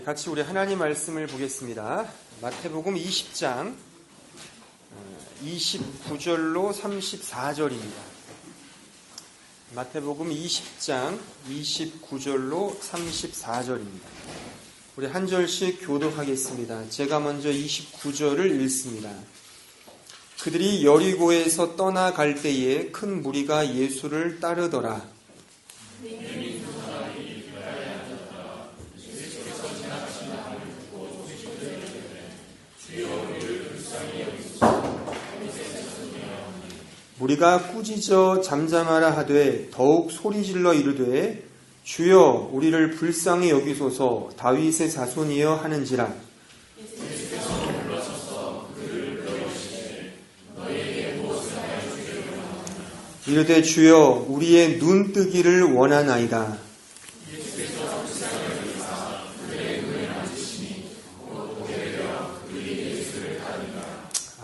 같이 우리 하나님 말씀을 보겠습니다. 마태복음 20장 29절로 34절입니다. 마태복음 20장 29절로 34절입니다. 우리 한 절씩 교독하겠습니다. 제가 먼저 29절을 읽습니다. 그들이 여리고에서 떠나갈 때에 큰 무리가 예수를 따르더라. 무리가 꾸짖어 잠잠하라 하되 더욱 소리질러 이르되 주여 우리를 불쌍히 여기소서 다윗의 자손이여 하는지라. 이르되 주여 우리의 눈 뜨기를 원하나이다.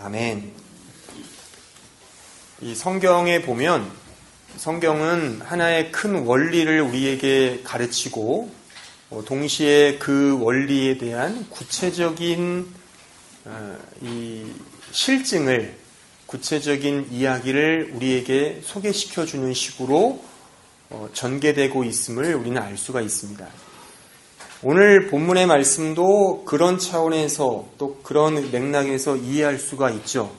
아멘. 이 성경에 보면 성경은 하나의 큰 원리를 우리에게 가르치고 동시에 그 원리에 대한 구체적인 이 실증을, 구체적인 이야기를 우리에게 소개시켜주는 식으로 전개되고 있음을 우리는 알 수가 있습니다. 오늘 본문의 말씀도 그런 차원에서 또 그런 맥락에서 이해할 수가 있죠.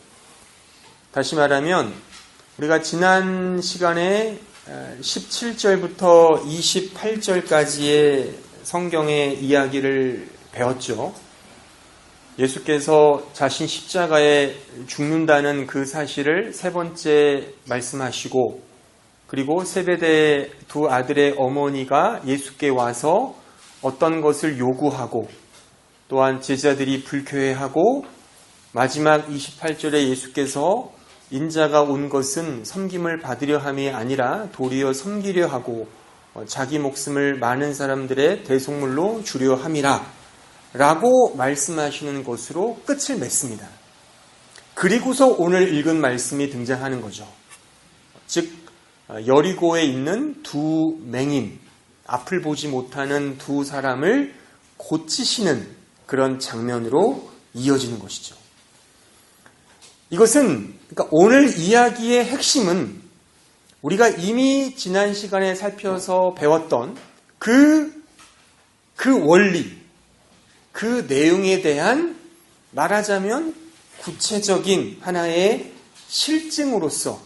다시 말하면 우리가 지난 시간에 17절부터 28절까지의 성경의 이야기를 배웠죠. 예수께서 자신 십자가에 죽는다는 그 사실을 세 번째 말씀하시고, 그리고 세베대 두 아들의 어머니가 예수께 와서 어떤 것을 요구하고, 또한 제자들이 불쾌해하고, 마지막 28절에 예수께서 인자가 온 것은 섬김을 받으려 함이 아니라 도리어 섬기려 하고 자기 목숨을 많은 사람들의 대속물로 주려 함이라 라고 말씀하시는 것으로 끝을 맺습니다. 그리고서 오늘 읽은 말씀이 등장하는 거죠. 즉 여리고에 있는 두 맹인, 앞을 보지 못하는 두 사람을 고치시는 그런 장면으로 이어지는 것이죠. 이것은, 그러니까 오늘 이야기의 핵심은 우리가 이미 지난 시간에 살펴서 배웠던 그 원리, 그 내용에 대한 말하자면 구체적인 하나의 실증으로서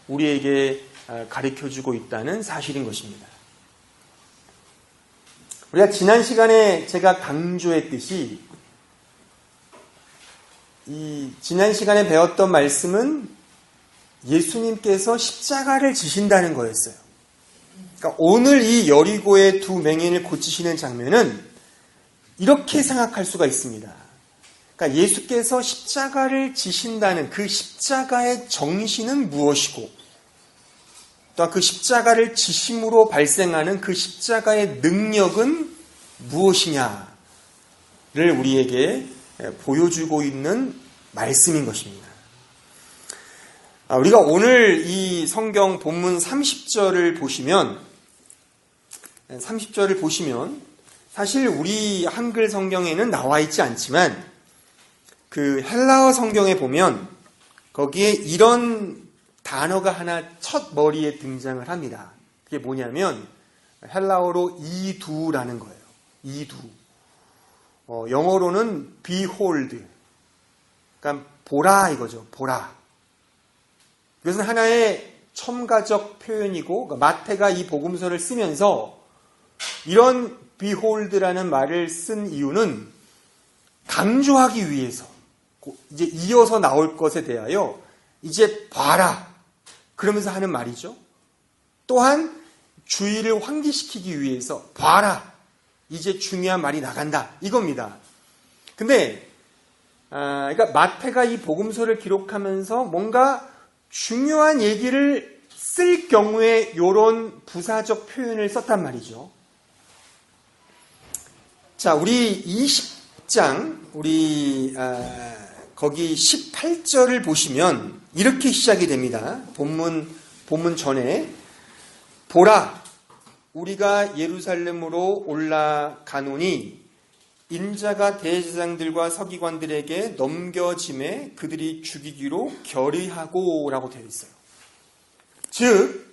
우리에게 가르쳐주고 있다는 사실인 것입니다. 우리가 지난 시간에 제가 강조했듯이 지난 시간에 배웠던 말씀은 예수님께서 십자가를 지신다는 거였어요. 그러니까 오늘 이 여리고의 두 맹인을 고치시는 장면은 이렇게 생각할 수가 있습니다. 그러니까 예수께서 십자가를 지신다는 그 십자가의 정신은 무엇이고, 또 그 십자가를 지심으로 발생하는 그 십자가의 능력은 무엇이냐를 우리에게 보여주고 있는 말씀인 것입니다. 우리가 오늘 이 성경 본문 30절을 보시면 사실 우리 한글 성경에는 나와 있지 않지만 그 헬라어 성경에 보면 거기에 이런 단어가 하나 첫 머리에 등장을 합니다. 그게 뭐냐면 헬라어로 이두라는 거예요. 이두. 영어로는 behold, 그러니까 보라 이거죠. 보라. 이것은 하나의 첨가적 표현이고, 그러니까 마태가 이 복음서를 쓰면서 이런 behold라는 말을 쓴 이유는 강조하기 위해서, 이제 이어서 나올 것에 대하여 이제 봐라 그러면서 하는 말이죠. 또한 주의를 환기시키기 위해서 봐라, 이제 중요한 말이 나간다 이겁니다. 근데 그러니까 마태가 이 복음서를 기록하면서 뭔가 중요한 얘기를 쓸 경우에 이런 부사적 표현을 썼단 말이죠. 자, 우리 20장 우리 거기 18절을 보시면 이렇게 시작이 됩니다. 본문 전에 보라, 우리가 예루살렘으로 올라가노니 인자가 대제사장들과 서기관들에게 넘겨짐에 그들이 죽이기로 결의하고 라고 되어 있어요. 즉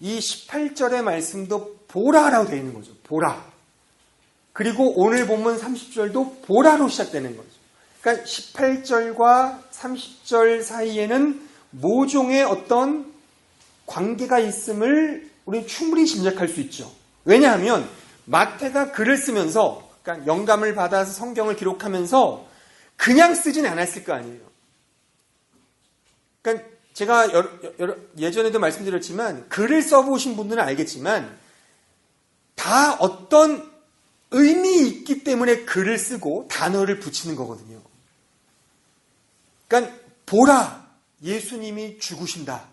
이 18절의 말씀도 보라라고 되어 있는 거죠. 보라. 그리고 오늘 본문 30절도 보라로 시작되는 거죠. 그러니까 18절과 30절 사이에는 모종의 어떤 관계가 있음을 우리는 충분히 짐작할 수 있죠. 왜냐하면 마태가 글을 쓰면서, 그러니까 영감을 받아서 성경을 기록하면서 그냥 쓰진 않았을 거 아니에요. 그러니까 제가 예전에도 말씀드렸지만 글을 써보신 분들은 알겠지만 다 어떤 의미 있기 때문에 글을 쓰고 단어를 붙이는 거거든요. 그러니까 보라, 예수님이 죽으신다.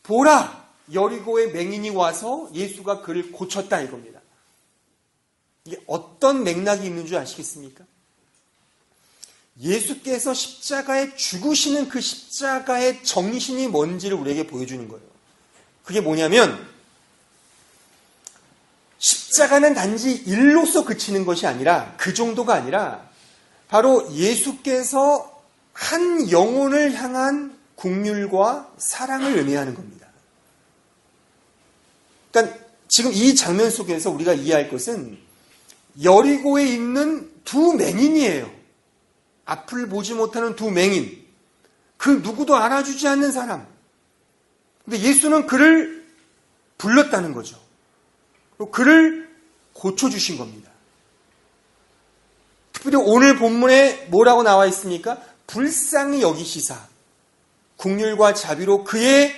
보라, 여리고의 맹인이 와서 예수가 그를 고쳤다 이겁니다. 이게 어떤 맥락이 있는 줄 아시겠습니까? 예수께서 십자가에 죽으시는 그 십자가의 정신이 뭔지를 우리에게 보여주는 거예요. 그게 뭐냐면 십자가는 단지 일로서 그치는 것이 아니라, 그 정도가 아니라 바로 예수께서 한 영혼을 향한 긍휼과 사랑을 의미하는 겁니다. 그러니까 지금 이 장면 속에서 우리가 이해할 것은 여리고에 있는 두 맹인이에요. 앞을 보지 못하는 두 맹인. 그 누구도 알아주지 않는 사람. 근데 예수는 그를 불렀다는 거죠. 그를 고쳐주신 겁니다. 특별히 오늘 본문에 뭐라고 나와 있습니까? 불쌍히 여기시사 긍휼과 자비로 그의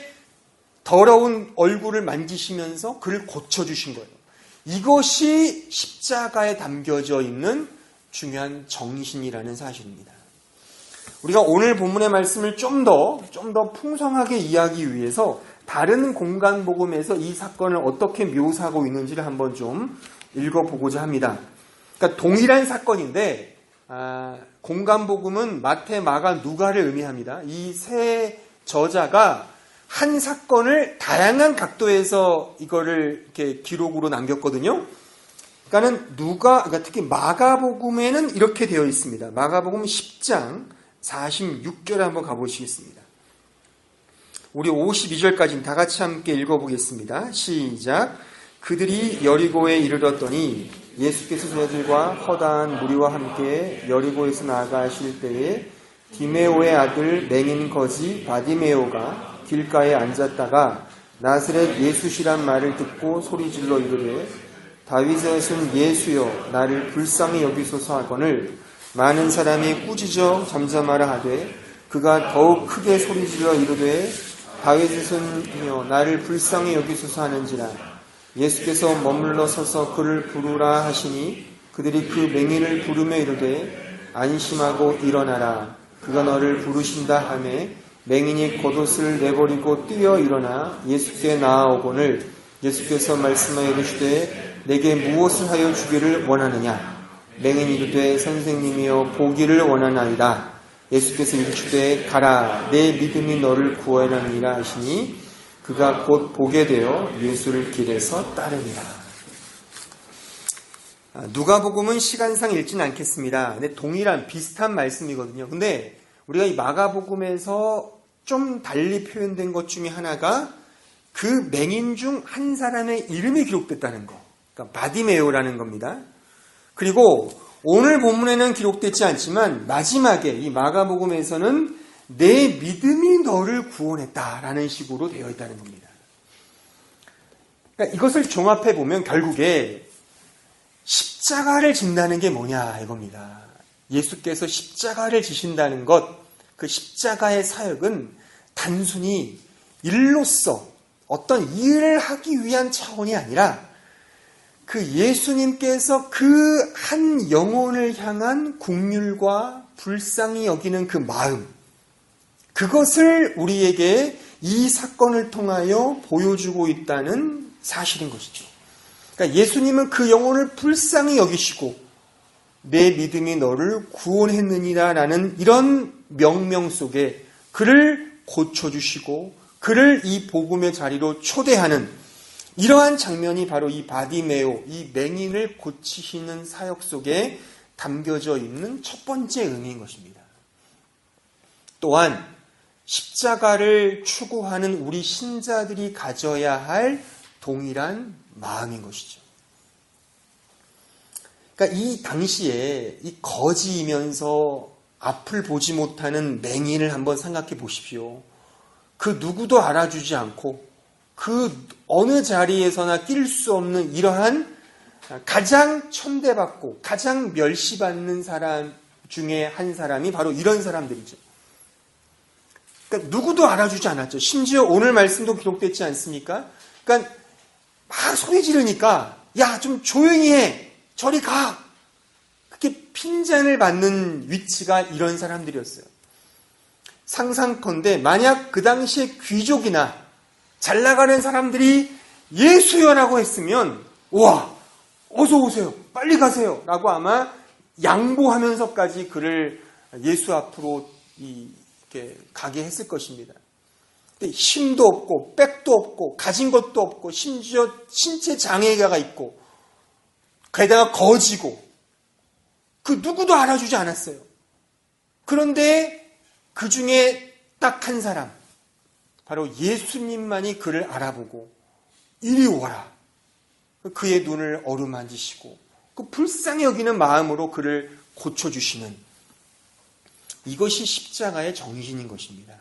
더러운 얼굴을 만지시면서 그를 고쳐주신 거예요. 이것이 십자가에 담겨져 있는 중요한 정신이라는 사실입니다. 우리가 오늘 본문의 말씀을 좀 더 풍성하게 이해하기 위해서 다른 공간복음에서 이 사건을 어떻게 묘사하고 있는지를 한번 좀 읽어보고자 합니다. 그러니까 동일한 사건인데 공간복음은 마태, 마가, 누가를 의미합니다. 이 세 저자가 한 사건을 다양한 각도에서 이거를 이렇게 기록으로 남겼거든요. 그러니까는 그러니까 특히 마가복음에는 이렇게 되어 있습니다. 마가복음 10장 46절에 한번 가보시겠습니다. 우리 52절까지는 다 같이 함께 읽어보겠습니다. 시작. 그들이 여리고에 이르렀더니 예수께서 저들과 허다한 무리와 함께 여리고에서 나아가실 때에 디메오의 아들 맹인 거지 바디메오가 길가에 앉았다가 나사렛 예수시란 말을 듣고 소리질러 이르되 다윗의 손 예수여 나를 불쌍히 여기소서 하거늘 많은 사람이 꾸짖어 잠잠하라 하되 그가 더욱 크게 소리질러 이르되 다윗의 손이여 나를 불쌍히 여기소서 하는지라 예수께서 머물러 서서 그를 부르라 하시니 그들이 그 맹인을 부르며 이르되 안심하고 일어나라 그가 너를 부르신다 하매 맹인이 겉옷을 내버리고 뛰어 일어나 예수께 나아오거늘 예수께서 말씀하여 이르시되 내게 무엇을 하여 주기를 원하느냐 맹인이 이르되 선생님이여 보기를 원하나이다 예수께서 이르시되 가라 내 믿음이 너를 구원하느니라 하시니 그가 곧 보게 되어 예수를 길에서 따르니라. 누가복음은 시간상 읽지는 않겠습니다. 근데 동일한 비슷한 말씀이거든요. 근데 우리가 이 마가복음에서 좀 달리 표현된 것 중에 하나가 그 맹인 중 한 사람의 이름이 기록됐다는 거. 그러니까 바디메오라는 겁니다. 그리고 오늘 본문에는 기록되지 않지만 마지막에 이 마가복음에서는 내 믿음이 너를 구원했다라는 식으로 되어 있다는 겁니다. 그러니까 이것을 종합해 보면 결국에 십자가를 진다는 게 뭐냐 이겁니다. 예수께서 십자가를 지신다는 것, 그 십자가의 사역은 단순히 일로서 어떤 일을 하기 위한 차원이 아니라 그 예수님께서 그 한 영혼을 향한 긍휼과 불쌍히 여기는 그 마음, 그것을 우리에게 이 사건을 통하여 보여주고 있다는 사실인 것이죠. 그러니까 예수님은 그 영혼을 불쌍히 여기시고 내 믿음이 너를 구원했느니라 라는 이런 명명 속에 그를 고쳐주시고 그를 이 복음의 자리로 초대하는 이러한 장면이 바로 이 바디메오, 이 맹인을 고치시는 사역 속에 담겨져 있는 첫 번째 의미인 것입니다. 또한 십자가를 추구하는 우리 신자들이 가져야 할 동일한 마음인 것이죠. 그러니까 이 당시에 이 거지이면서 앞을 보지 못하는 맹인을 한번 생각해 보십시오. 그 누구도 알아주지 않고 그 어느 자리에서나 낄 수 없는 이러한 가장 천대받고 가장 멸시받는 사람 중에 한 사람이 바로 이런 사람들이죠. 그러니까 누구도 알아주지 않았죠. 심지어 오늘 말씀도 기록됐지 않습니까? 그러니까 막 소리 지르니까 야, 좀 조용히 해. 저리 가. 그렇게 핀잔을 받는 위치가 이런 사람들이었어요. 상상컨대 만약 그 당시에 귀족이나 잘 나가는 사람들이 예수여라고 했으면 와, 어서 오세요. 빨리 가세요. 라고 아마 양보하면서까지 그를 예수 앞으로 이렇게 가게 했을 것입니다. 근데 힘도 없고 백도 없고 가진 것도 없고 심지어 신체 장애가 있고 게다가 거지고 그 누구도 알아주지 않았어요. 그런데 그 중에 딱 한 사람, 바로 예수님만이 그를 알아보고 이리 오라. 그의 눈을 어루만지시고 그 불쌍히 여기는 마음으로 그를 고쳐주시는 이것이 십자가의 정신인 것입니다.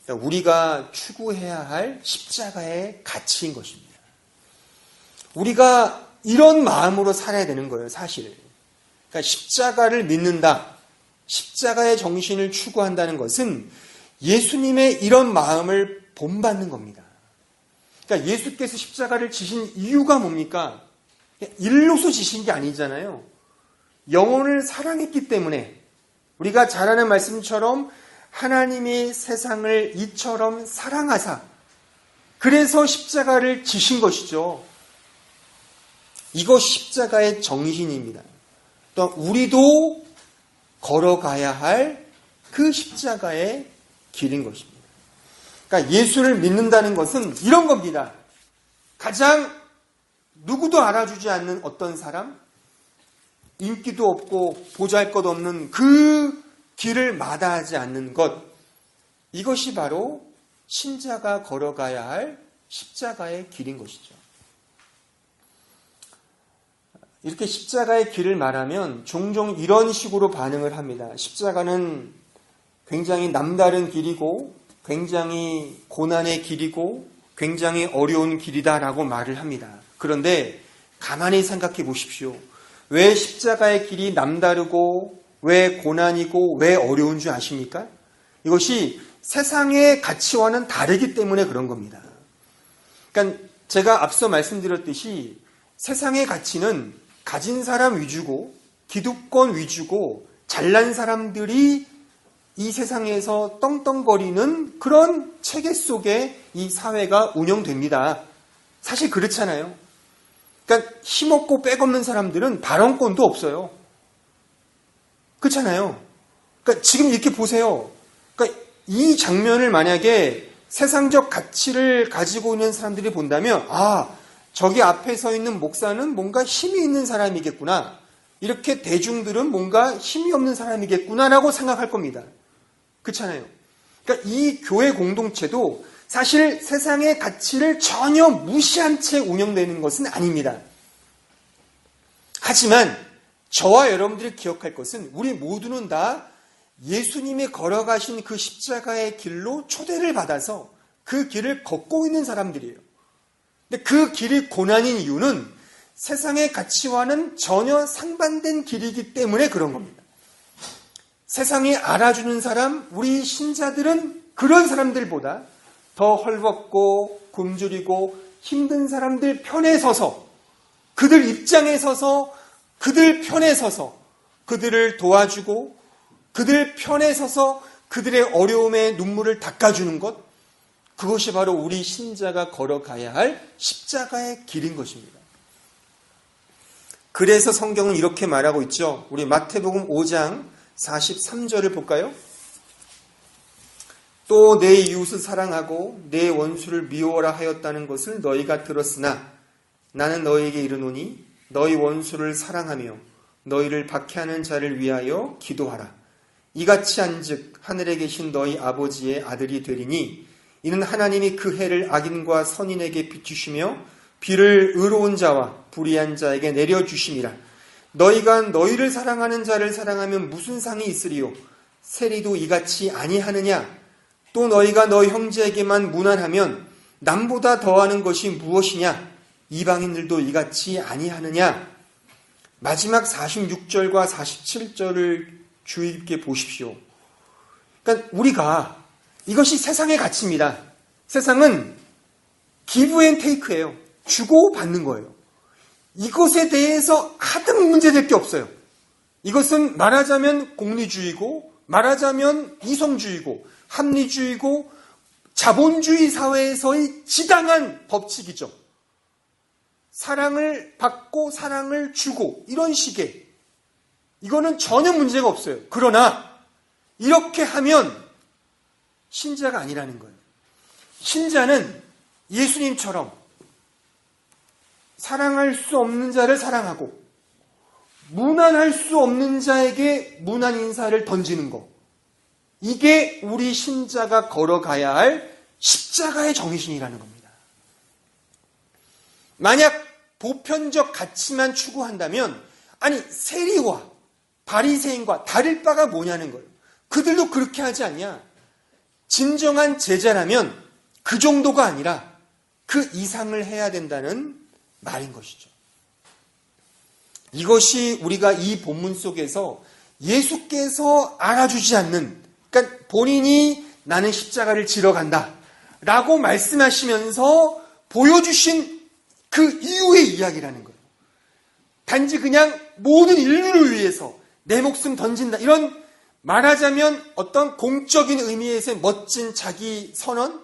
우리가 추구해야 할 십자가의 가치인 것입니다. 우리가 이런 마음으로 살아야 되는 거예요, 사실. 그러니까 십자가를 믿는다, 십자가의 정신을 추구한다는 것은 예수님의 이런 마음을 본받는 겁니다. 그러니까 예수께서 십자가를 지신 이유가 뭡니까? 일로서 지신 게 아니잖아요. 영혼을 사랑했기 때문에 우리가 잘 아는 말씀처럼 하나님이 세상을 이처럼 사랑하사 그래서 십자가를 지신 것이죠. 이것이 십자가의 정신입니다. 또 우리도 걸어가야 할 그 십자가의 길인 것입니다. 그러니까 예수를 믿는다는 것은 이런 겁니다. 가장 누구도 알아주지 않는 어떤 사람, 인기도 없고 보잘것없는 그 길을 마다하지 않는 것, 이것이 바로 신자가 걸어가야 할 십자가의 길인 것이죠. 이렇게 십자가의 길을 말하면 종종 이런 식으로 반응을 합니다. 십자가는 굉장히 남다른 길이고 굉장히 고난의 길이고 굉장히 어려운 길이다라고 말을 합니다. 그런데 가만히 생각해 보십시오. 왜 십자가의 길이 남다르고 왜 고난이고 왜 어려운 줄 아십니까? 이것이 세상의 가치와는 다르기 때문에 그런 겁니다. 그러니까 제가 앞서 말씀드렸듯이 세상의 가치는 가진 사람 위주고 기득권 위주고 잘난 사람들이 이 세상에서 떵떵거리는 그런 체계 속에 이 사회가 운영됩니다. 사실 그렇잖아요. 그러니까 힘없고 백없는 사람들은 발언권도 없어요. 그렇잖아요. 그러니까 지금 이렇게 보세요. 그러니까 이 장면을 만약에 세상적 가치를 가지고 있는 사람들이 본다면 저기 앞에 서 있는 목사는 뭔가 힘이 있는 사람이겠구나. 이렇게 대중들은 뭔가 힘이 없는 사람이겠구나라고 생각할 겁니다. 그렇잖아요. 그러니까 이 교회 공동체도 사실 세상의 가치를 전혀 무시한 채 운영되는 것은 아닙니다. 하지만 저와 여러분들이 기억할 것은 우리 모두는 다 예수님이 걸어가신 그 십자가의 길로 초대를 받아서 그 길을 걷고 있는 사람들이에요. 근데 그 길이 고난인 이유는 세상의 가치와는 전혀 상반된 길이기 때문에 그런 겁니다. 세상이 알아주는 사람, 우리 신자들은 그런 사람들보다 더 헐벗고 굶주리고 힘든 사람들 편에 서서 그들 입장에 서서 그들 편에 서서 그들을 도와주고 그들 편에 서서 그들의 어려움에 눈물을 닦아주는 것, 그것이 바로 우리 신자가 걸어가야 할 십자가의 길인 것입니다. 그래서 성경은 이렇게 말하고 있죠. 우리 마태복음 5장 43절을 볼까요? 또 내 이웃을 사랑하고 내 원수를 미워라 하였다는 것을 너희가 들었으나 나는 너희에게 이르노니 너희 원수를 사랑하며 너희를 박해하는 자를 위하여 기도하라. 이같이 한즉 하늘에 계신 너희 아버지의 아들이 되리니 이는 하나님이 그 해를 악인과 선인에게 비추시며 비를 의로운 자와 불의한 자에게 내려주심이라. 너희가 너희를 사랑하는 자를 사랑하면 무슨 상이 있으리요? 세리도 이같이 아니하느냐? 또 너희가 너희 형제에게만 무난하면 남보다 더하는 것이 무엇이냐? 이방인들도 이같이 아니하느냐? 마지막 46절과 47절을 주의 깊게 보십시오. 그러니까 우리가 이것이 세상의 가치입니다. 세상은 give and take예요. 주고 받는 거예요. 이것에 대해서 하등 문제될 게 없어요. 이것은 말하자면 공리주의고 말하자면 이성주의고 합리주의고 자본주의 사회에서의 지당한 법칙이죠. 사랑을 받고 사랑을 주고 이런 식의 이거는 전혀 문제가 없어요. 그러나 이렇게 하면 신자가 아니라는 거예요. 신자는 예수님처럼 사랑할 수 없는 자를 사랑하고 무난할 수 없는 자에게 무난 인사를 던지는 것. 이게 우리 신자가 걸어가야 할 십자가의 정신이라는 겁니다. 만약 보편적 가치만 추구한다면 아니 세리와 바리새인과 다를 바가 뭐냐는 거예요. 그들도 그렇게 하지 않냐. 진정한 제자라면 그 정도가 아니라 그 이상을 해야 된다는 말인 것이죠. 이것이 우리가 이 본문 속에서 예수께서 알아주지 않는, 그러니까 본인이 나는 십자가를 지러 간다 라고 말씀하시면서 보여주신 그 이후의 이야기라는 거예요. 단지 그냥 모든 인류를 위해서 내 목숨 던진다 이런 말하자면 어떤 공적인 의미에서의 멋진 자기 선언,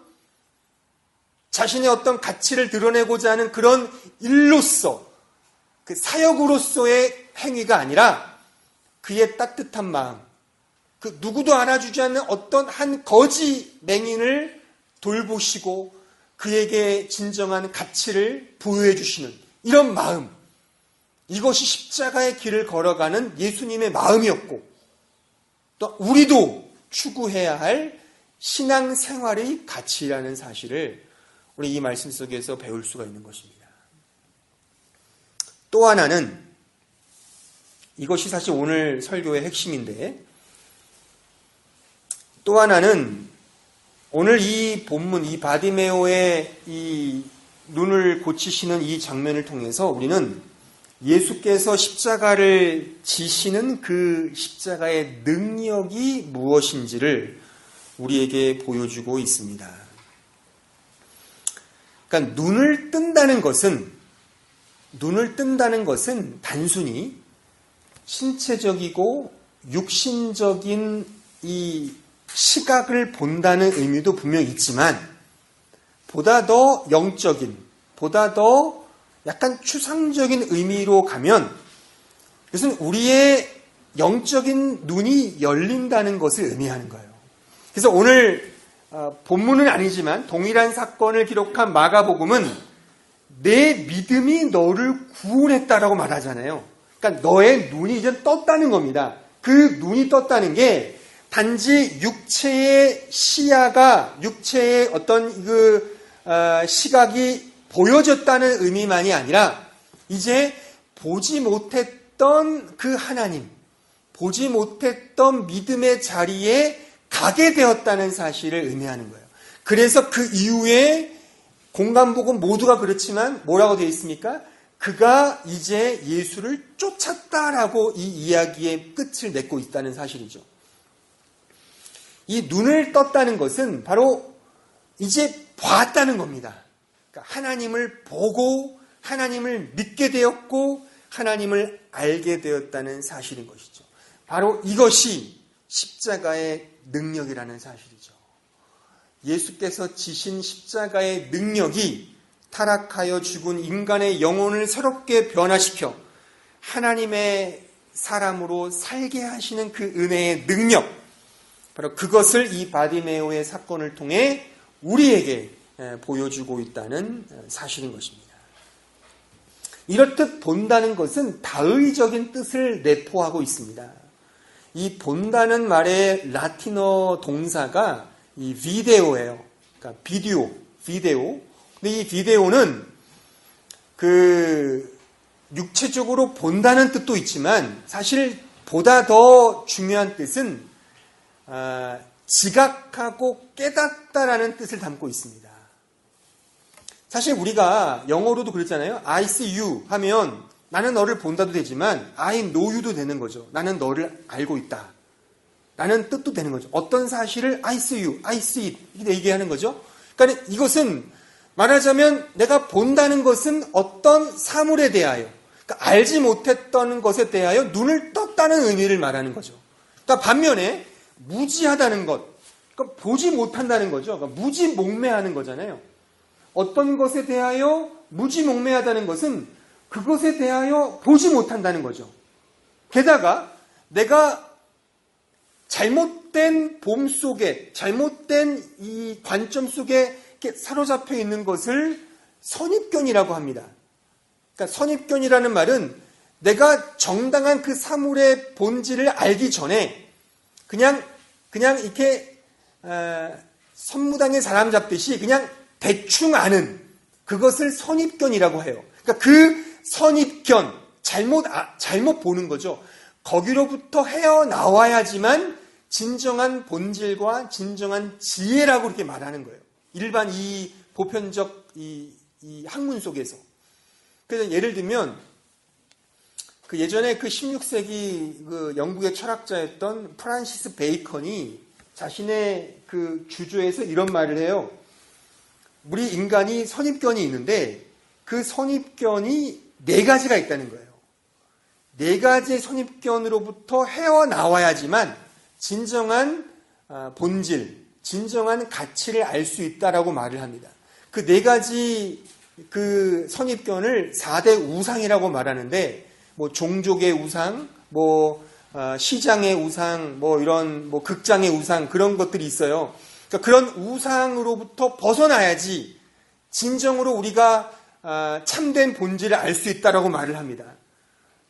자신의 어떤 가치를 드러내고자 하는 그런 일로서 그 사역으로서의 행위가 아니라 그의 따뜻한 마음, 그 누구도 알아주지 않는 어떤 한 거지 맹인을 돌보시고 그에게 진정한 가치를 부여해 주시는 이런 마음, 이것이 십자가의 길을 걸어가는 예수님의 마음이었고 또 우리도 추구해야 할 신앙생활의 가치라는 사실을 우리 이 말씀 속에서 배울 수가 있는 것입니다. 또 하나는 이것이 사실 오늘 설교의 핵심인데 또 하나는 오늘 이 본문, 이 바디메오의 이 눈을 고치시는 이 장면을 통해서 우리는 예수께서 십자가를 지시는 그 십자가의 능력이 무엇인지를 우리에게 보여주고 있습니다. 그러니까 눈을 뜬다는 것은 단순히 신체적이고 육신적인 이 시각을 본다는 의미도 분명히 있지만 보다 더 영적인, 보다 더 약간 추상적인 의미로 가면 그것은 우리의 영적인 눈이 열린다는 것을 의미하는 거예요. 그래서 오늘 본문은 아니지만 동일한 사건을 기록한 마가복음은 내 믿음이 너를 구원했다라고 말하잖아요. 그러니까 너의 눈이 이제 떴다는 겁니다. 그 눈이 떴다는 게 단지 육체의 시야가, 육체의 어떤 그 시각이 보여졌다는 의미만이 아니라 이제 보지 못했던 그 하나님, 보지 못했던 믿음의 자리에 가게 되었다는 사실을 의미하는 거예요. 그래서 그 이후에 공간복음 모두가 그렇지만 뭐라고 되어 있습니까? 그가 이제 예수를 쫓았다라고 이 이야기의 끝을 맺고 있다는 사실이죠. 이 눈을 떴다는 것은 바로 이제 봤다는 겁니다. 그러니까 하나님을 보고 하나님을 믿게 되었고 하나님을 알게 되었다는 사실인 것이죠. 바로 이것이 십자가의 능력이라는 사실이죠. 예수께서 지신 십자가의 능력이 타락하여 죽은 인간의 영혼을 새롭게 변화시켜 하나님의 사람으로 살게 하시는 그 은혜의 능력, 바로 그것을 이 바디메오의 사건을 통해 우리에게 보여주고 있다는 사실인 것입니다. 이렇듯 본다는 것은 다의적인 뜻을 내포하고 있습니다. 이 본다는 말의 라틴어 동사가 이 비데오예요. 그러니까 비디오. 근데 이 비데오는 육체적으로 본다는 뜻도 있지만 사실 보다 더 중요한 뜻은 지각하고 깨닫다라는 뜻을 담고 있습니다. 사실 우리가 영어로도 그랬잖아요. I see you 하면 나는 너를 본다도 되지만 I know you도 되는 거죠. 나는 너를 알고 있다. 라는 뜻도 되는 거죠. 어떤 사실을 I see you, I see it 이렇게 얘기하는 거죠. 그러니까 이것은 말하자면 내가 본다는 것은 어떤 사물에 대하여, 그러니까 알지 못했던 것에 대하여 눈을 떴다는 의미를 말하는 거죠. 그러니까 반면에 무지하다는 것, 그러니까 보지 못한다는 거죠. 그러니까 무지몽매하는 거잖아요. 어떤 것에 대하여 무지몽매하다는 것은 그것에 대하여 보지 못한다는 거죠. 게다가 내가 잘못된 봄 속에, 잘못된 이 관점 속에 이렇게 사로잡혀 있는 것을 선입견이라고 합니다. 그러니까 선입견이라는 말은 내가 정당한 그 사물의 본질을 알기 전에 그냥 이렇게 선무당에 사람 잡듯이 그냥 대충 아는 그것을 선입견이라고 해요. 그러니까 그 선입견, 잘못 보는 거죠. 거기로부터 헤어나와야지만 진정한 본질과 진정한 지혜라고 그렇게 말하는 거예요. 일반 이 보편적 이 학문 속에서. 그래서 예를 들면 그 예전에 그 16세기 그 영국의 철학자였던 프란시스 베이컨이 자신의 그 주조에서 이런 말을 해요. 우리 인간이 선입견이 있는데 그 선입견이 4가지가 있다는 거예요. 4가지의 선입견으로부터 헤어나와야지만 진정한 본질, 진정한 가치를 알 수 있다라고 말을 합니다. 그 4가지 그 선입견을 4대 우상이라고 말하는데 뭐 종족의 우상, 시장의 우상, 이런 극장의 우상 그런 것들이 있어요. 그러니까 그런 우상으로부터 벗어나야지 진정으로 우리가 참된 본질을 알 수 있다라고 말을 합니다.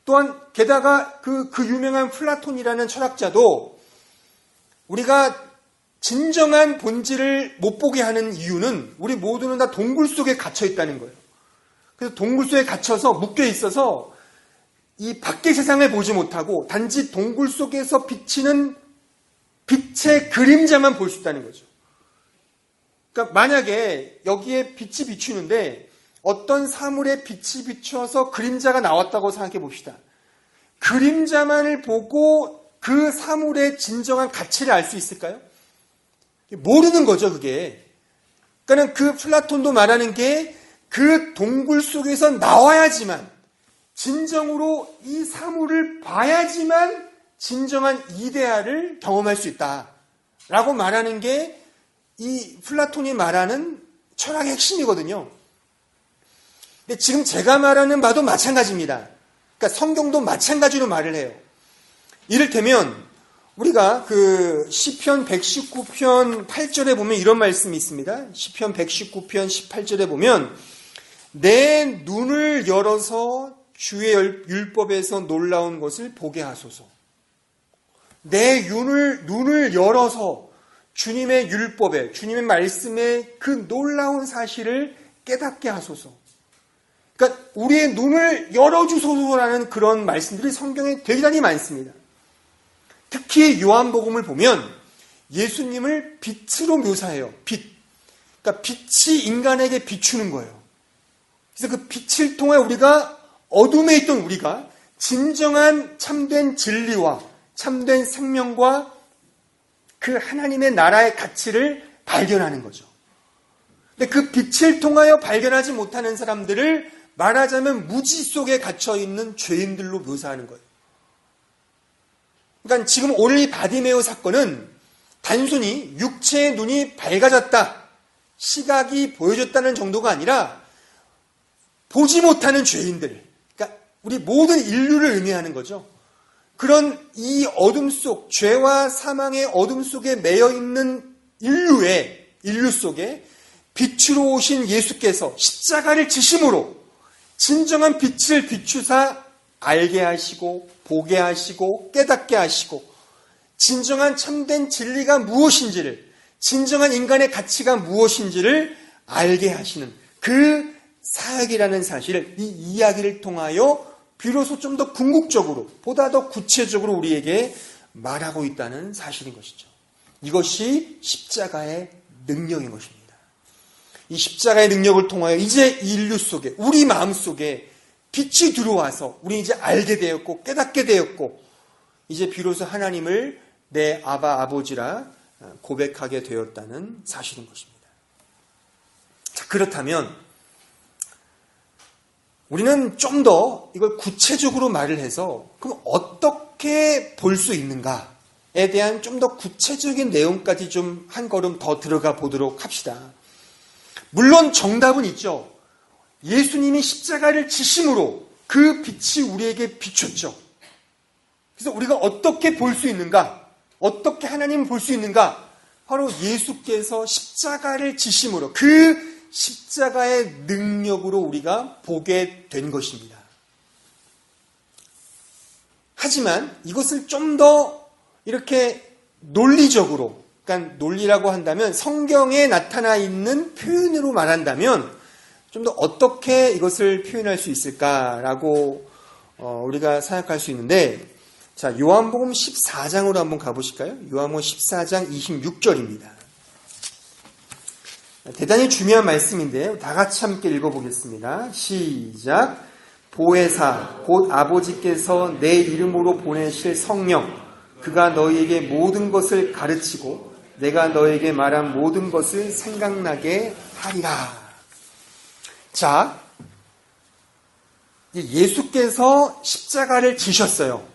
또한 게다가 그 유명한 플라톤이라는 철학자도 우리가 진정한 본질을 못 보게 하는 이유는 우리 모두는 다 동굴 속에 갇혀 있다는 거예요. 그래서 동굴 속에 갇혀서 묶여 있어서 이 밖의 세상을 보지 못하고 단지 동굴 속에서 비치는 빛의 그림자만 볼 수 있다는 거죠. 그러니까 만약에 여기에 빛이 비추는데 어떤 사물에 빛이 비춰서 그림자가 나왔다고 생각해 봅시다. 그림자만을 보고 그 사물의 진정한 가치를 알 수 있을까요? 모르는 거죠, 그게. 그러니까 그 플라톤도 말하는 게 그 동굴 속에서 나와야지만 진정으로 이 사물을 봐야지만 진정한 이데아를 경험할 수 있다라고 말하는 게 이 플라톤이 말하는 철학의 핵심이거든요. 근데 지금 제가 말하는 바도 마찬가지입니다. 그러니까 성경도 마찬가지로 말을 해요. 이를테면 우리가 그 시편 119편 8절에 보면 이런 말씀이 있습니다. 시편 119편 18절에 보면 내 눈을 열어서 주의 율법에서 놀라운 것을 보게 하소서. 내 눈을 열어서 주님의 율법에, 주님의 말씀에 그 놀라운 사실을 깨닫게 하소서. 그러니까 우리의 눈을 열어주소서라는 그런 말씀들이 성경에 대단히 많습니다. 특히 요한복음을 보면 예수님을 빛으로 묘사해요. 빛. 그러니까 빛이 인간에게 비추는 거예요. 그래서 그 빛을 통해 우리가 어둠에 있던 우리가 진정한 참된 진리와 참된 생명과 그 하나님의 나라의 가치를 발견하는 거죠. 근데 그 빛을 통하여 발견하지 못하는 사람들을 말하자면 무지 속에 갇혀있는 죄인들로 묘사하는 거예요. 그러니까 지금 오늘 이 바디메오 사건은 단순히 육체의 눈이 밝아졌다, 시각이 보여졌다는 정도가 아니라 보지 못하는 죄인들, 그러니까 우리 모든 인류를 의미하는 거죠. 그런 이 어둠 속, 죄와 사망의 어둠 속에 매여 있는 인류 속에 빛으로 오신 예수께서 십자가를 지심으로 진정한 빛을 비추사 알게 하시고 보게 하시고 깨닫게 하시고 진정한 참된 진리가 무엇인지를, 진정한 인간의 가치가 무엇인지를 알게 하시는 그 사역이라는 사실을 이 이야기를 통하여 비로소 좀 더 궁극적으로, 보다 더 구체적으로 우리에게 말하고 있다는 사실인 것이죠. 이것이 십자가의 능력인 것입니다. 이 십자가의 능력을 통하여 이제 인류 속에, 우리 마음 속에 빛이 들어와서 우리 이제 알게 되었고 깨닫게 되었고 이제 비로소 하나님을 내 아바 아버지라 고백하게 되었다는 사실인 것입니다. 자, 그렇다면 우리는 좀 더 이걸 구체적으로 말을 해서 그럼 어떻게 볼 수 있는가에 대한 좀 더 구체적인 내용까지 좀 한 걸음 더 들어가 보도록 합시다. 물론 정답은 있죠. 예수님이 십자가를 지심으로 그 빛이 우리에게 비췄죠. 그래서 우리가 어떻게 볼 수 있는가? 어떻게 하나님을 볼 수 있는가? 바로 예수께서 십자가를 지심으로 그 십자가의 능력으로 우리가 보게 된 것입니다. 하지만 이것을 좀 더 이렇게 논리적으로, 그러니까 논리라고 한다면 성경에 나타나 있는 표현으로 말한다면 좀 더 어떻게 이것을 표현할 수 있을까라고 우리가 생각할 수 있는데, 자, 요한복음 14장으로 한번 가보실까요? 요한복음 14장 26절입니다. 대단히 중요한 말씀인데요. 다 같이 함께 읽어보겠습니다. 시작. 보혜사 곧 아버지께서 내 이름으로 보내실 성령, 그가 너희에게 모든 것을 가르치고 내가 너에게 말한 모든 것을 생각나게 하리라. 자, 예수께서 십자가를 지셨어요.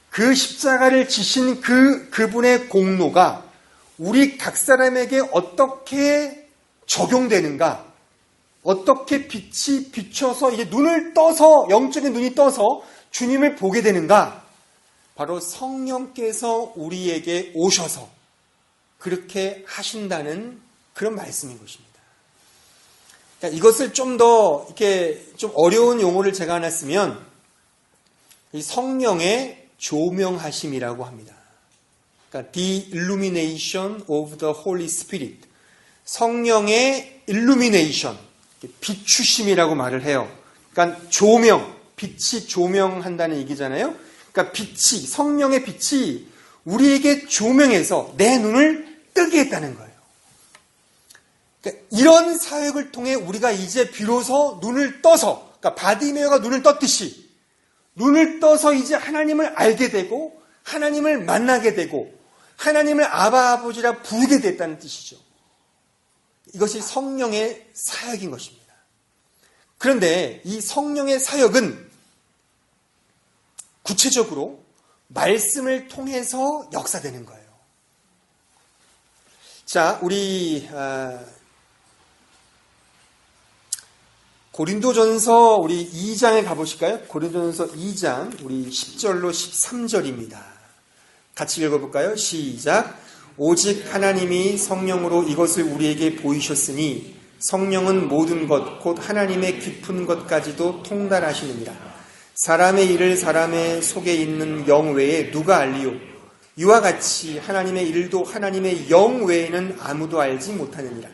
그 십자가를 지신 그분의 공로가 우리 각 사람에게 어떻게 적용되는가? 어떻게 빛이 비춰서 이제 눈을 떠서, 영적인 눈이 떠서 주님을 보게 되는가? 바로 성령께서 우리에게 오셔서 그렇게 하신다는 그런 말씀인 것입니다. 그러니까 이것을 좀 더 이렇게 좀 어려운 용어를 제가 하나 쓰면 이 성령의 조명하심이라고 합니다. 그러니까 the illumination of the Holy Spirit. 성령의 illumination, 비추심이라고 말을 해요. 그러니까 조명, 빛이 조명한다는 얘기잖아요. 그러니까 빛이, 성령의 빛이 우리에게 조명해서 내 눈을 뜨게 했다는 거예요. 그러니까 이런 사역을 통해 우리가 이제 비로소 눈을 떠서, 그러니까 바디메어가 눈을 떴듯이 눈을 떠서 이제 하나님을 알게 되고 하나님을 만나게 되고 하나님을 아바 아버지라 부르게 됐다는 뜻이죠. 이것이 성령의 사역인 것입니다. 그런데 이 성령의 사역은 구체적으로 말씀을 통해서 역사되는 거예요. 자, 우리 고린도전서 우리 2장에 가보실까요? 고린도전서 2장 우리 10절로 13절입니다. 같이 읽어볼까요? 시작. 오직 하나님이 성령으로 이것을 우리에게 보이셨으니 성령은 모든 것 곧 하나님의 깊은 것까지도 통달하시느니라. 사람의 일을 사람의 속에 있는 영 외에 누가 알리요? 이와 같이 하나님의 일도 하나님의 영 외에는 아무도 알지 못하느니라.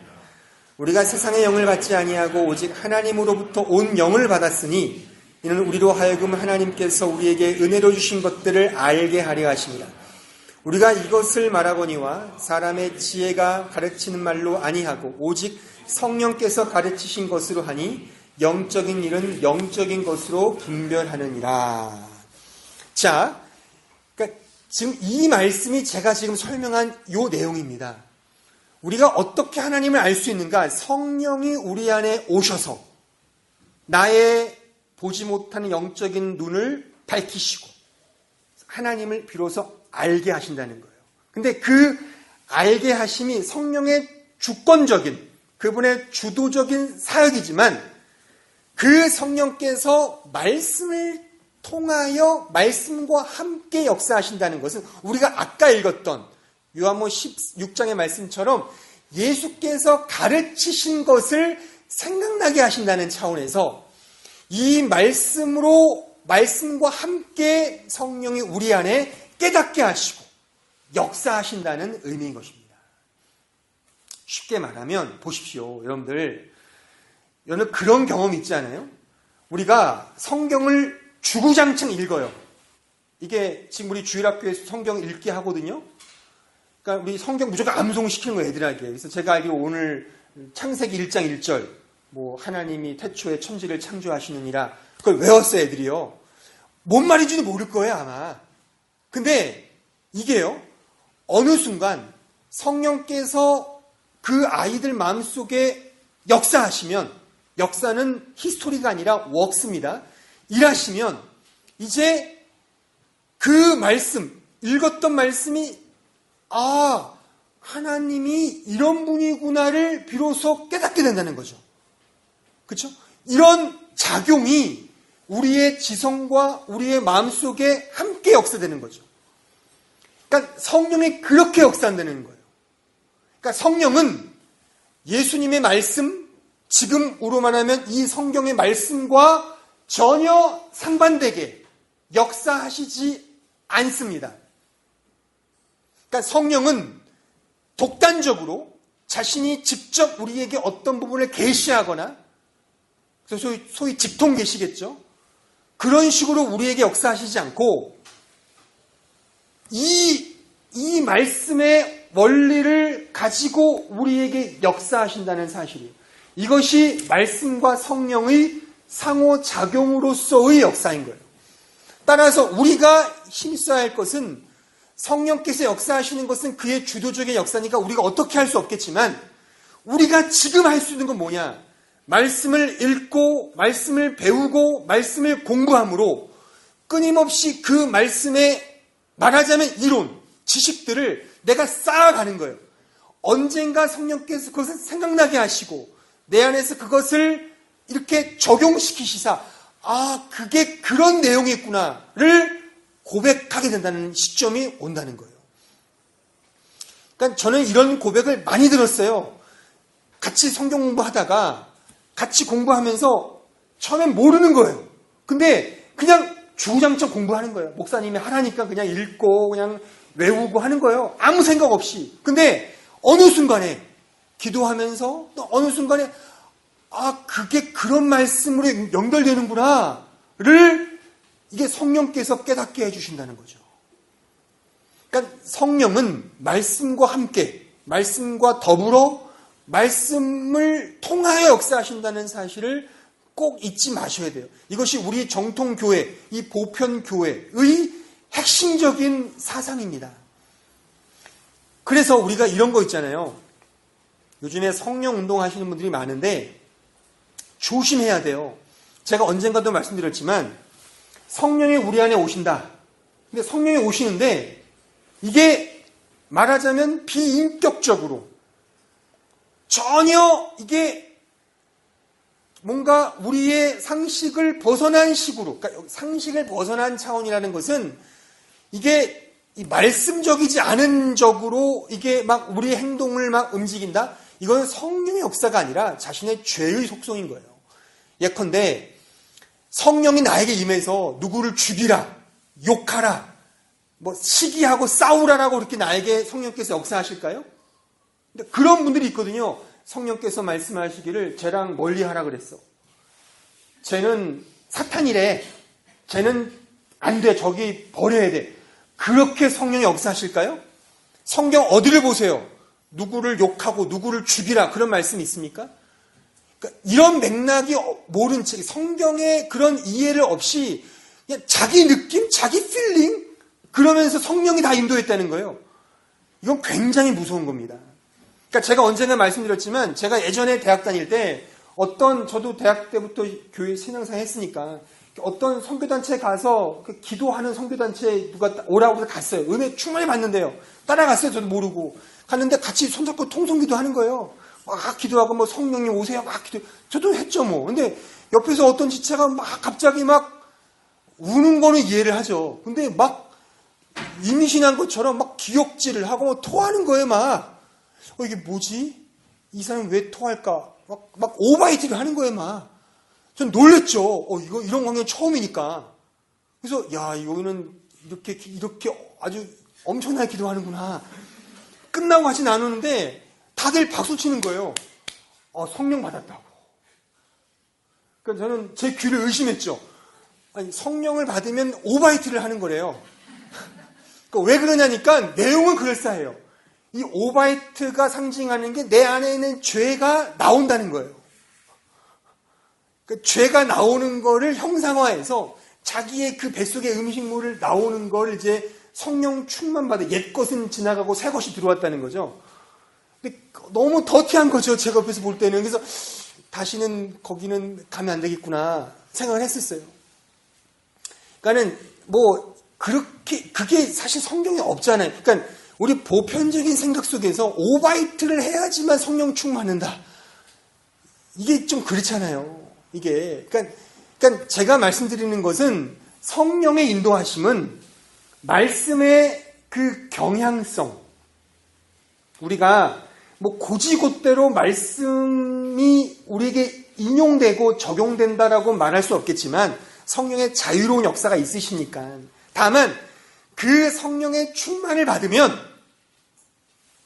우리가 세상의 영을 받지 아니하고 오직 하나님으로부터 온 영을 받았으니 이는 우리로 하여금 하나님께서 우리에게 은혜로 주신 것들을 알게 하려 하심이라. 우리가 이것을 말하거니와 사람의 지혜가 가르치는 말로 아니하고 오직 성령께서 가르치신 것으로 하니 영적인 일은 영적인 것으로 분별하느니라. 자, 그러니까 지금 이 말씀이 제가 지금 설명한 이 내용입니다. 우리가 어떻게 하나님을 알 수 있는가? 성령이 우리 안에 오셔서 나의 보지 못하는 영적인 눈을 밝히시고 하나님을 비로소 알게 하신다는 거예요. 근데 그 알게 하심이 성령의 주권적인, 그분의 주도적인 사역이지만 그 성령께서 말씀을 통하여 말씀과 함께 역사하신다는 것은 우리가 아까 읽었던 요한복음 16장의 말씀처럼 예수께서 가르치신 것을 생각나게 하신다는 차원에서 이 말씀과 함께 성령이 우리 안에 깨닫게 하시고 역사하신다는 의미인 것입니다. 쉽게 말하면 보십시오. 여러분들 그런 경험이 있지 않아요? 우리가 성경을 주구장창 읽어요. 이게 지금 우리 주일학교에서 성경 읽기 하거든요. 그러니까 우리 성경 무조건 암송시키는 거예요, 애들에게. 그래서 제가 알기로 오늘 창세기 1장 1절 하나님이 태초에 천지를 창조하시느니라 그걸 외웠어요, 애들이요. 뭔 말인지는 모를 거예요, 아마. 근데 이게요, 어느 순간 성령께서 그 아이들 마음속에 역사하시면, 역사는 히스토리가 아니라 웍스입니다. 일하시면 이제 그 말씀, 읽었던 말씀이 하나님이 이런 분이구나를 비로소 깨닫게 된다는 거죠. 그렇죠? 이런 작용이 우리의 지성과 우리의 마음속에 함께 역사되는 거죠. 그러니까 성령이 그렇게 역사한다는 거예요. 그러니까 성령은 예수님의 말씀, 지금으로 말하면 이 성경의 말씀과 전혀 상반되게 역사하시지 않습니다. 그러니까 성령은 독단적으로 자신이 직접 우리에게 어떤 부분을 계시하거나, 그래서 소위 직통 계시겠죠. 그런 식으로 우리에게 역사하시지 않고 이 말씀의 원리를 가지고 우리에게 역사하신다는 사실이에요. 이것이 말씀과 성령의 상호작용으로서의 역사인 거예요. 따라서 우리가 힘써야 할 것은, 성령께서 역사하시는 것은 그의 주도적인 역사니까 우리가 어떻게 할 수 없겠지만, 우리가 지금 할 수 있는 건 뭐냐? 말씀을 읽고 말씀을 배우고 말씀을 공부함으로 끊임없이 그 말씀에 말하자면 이론, 지식들을 내가 쌓아가는 거예요. 언젠가 성령께서 그것을 생각나게 하시고 내 안에서 그것을 이렇게 적용시키시사 그게 그런 내용이었구나를 고백하게 된다는 시점이 온다는 거예요. 그러니까 저는 이런 고백을 많이 들었어요. 같이 성경 공부하다가 같이 공부하면서 처음엔 모르는 거예요. 근데 그냥 주구장창 공부하는 거예요. 목사님이 하라니까 그냥 읽고 그냥 외우고 하는 거예요. 아무 생각 없이. 근데 어느 순간에 기도하면서 또 어느 순간에 그게 그런 말씀으로 연결되는구나를 이게 성령께서 깨닫게 해주신다는 거죠. 그러니까 성령은 말씀과 함께, 말씀과 더불어 말씀을 통하여 역사하신다는 사실을 꼭 잊지 마셔야 돼요. 이것이 우리 정통교회, 이 보편교회의 핵심적인 사상입니다. 그래서 우리가 이런 거 있잖아요. 요즘에 성령 운동 하시는 분들이 많은데 조심해야 돼요. 제가 언젠가도 말씀드렸지만 성령이 우리 안에 오신다. 근데 성령이 오시는데 이게 말하자면 비인격적으로 전혀 이게 뭔가 우리의 상식을 벗어난 식으로, 그러니까 상식을 벗어난 차원이라는 것은 이게 말씀적이지 않은 적으로 이게 막 우리의 행동을 막 움직인다? 이건 성령의 역사가 아니라 자신의 죄의 속성인 거예요. 예컨대 성령이 나에게 임해서 누구를 죽이라, 욕하라, 시기하고 싸우라라고 그렇게 나에게 성령께서 역사하실까요? 근데 그런 분들이 있거든요. 성령께서 말씀하시기를 쟤랑 멀리하라 그랬어. 쟤는 사탄이래. 쟤는 안 돼. 저기 버려야 돼. 그렇게 성령이 역사하실까요? 성경 어디를 보세요? 누구를 욕하고 누구를 죽이라 그런 말씀이 있습니까? 그러니까 이런 맥락이 모른 채 성경의 그런 이해를 없이 그냥 자기 느낌, 자기 필링 그러면서 성령이 다 인도했다는 거예요. 이건 굉장히 무서운 겁니다. 그러니까 제가 언젠가 말씀드렸지만 제가 예전에 대학 다닐 때 저도 대학 때부터 교회 신앙생 했으니까 어떤 선교단체에 가서 기도하는 선교단체에 누가 오라고 해서 갔어요. 은혜 충만히 받는데요. 따라갔어요. 저도 모르고. 갔는데 같이 손잡고 통성기도 하는 거예요. 막 기도하고 성령님 오세요. 막 기도. 저도 했죠 뭐. 근데 옆에서 어떤 지체가 막 갑자기 막 우는 거는 이해를 하죠. 근데 막 임신한 것처럼 막 기역질을 하고 토하는 거예요 막. 이게 뭐지? 이 사람 왜 토할까? 막 오바이트를 하는 거예요 막. 전 놀랬죠. 이런 광야는 처음이니까. 그래서 여기는 이렇게 아주 엄청나게 기도하는구나. 끝나고 같이 나누는데 다들 박수 치는 거예요. 성령 받았다고. 그러니까 저는 제 귀를 의심했죠. 아니, 성령을 받으면 오바이트를 하는 거래요. 그러니까 왜 그러냐니까 내용은 그럴싸해요. 이 오바이트가 상징하는 게 내 안에 있는 죄가 나온다는 거예요. 그러니까 죄가 나오는 거를 형상화해서 자기의 그 뱃속의 음식물을 나오는 걸 이제 성령 충만받아 옛 것은 지나가고 새 것이 들어왔다는 거죠. 근데 너무 더티한 거죠. 제가 옆에서 볼 때는. 그래서 다시는 거기는 가면 안 되겠구나 생각을 했었어요. 그러니까는 그게 사실 성경에 없잖아요. 그러니까 우리 보편적인 생각 속에서 오바이트를 해야지만 성령 충만한다. 이게 좀 그렇잖아요. 그러니까 제가 말씀드리는 것은 성령의 인도하심은 말씀의 그 경향성. 우리가 고지곳대로 말씀이 우리에게 인용되고 적용된다라고 말할 수 없겠지만 성령의 자유로운 역사가 있으시니까. 다만 그 성령의 충만을 받으면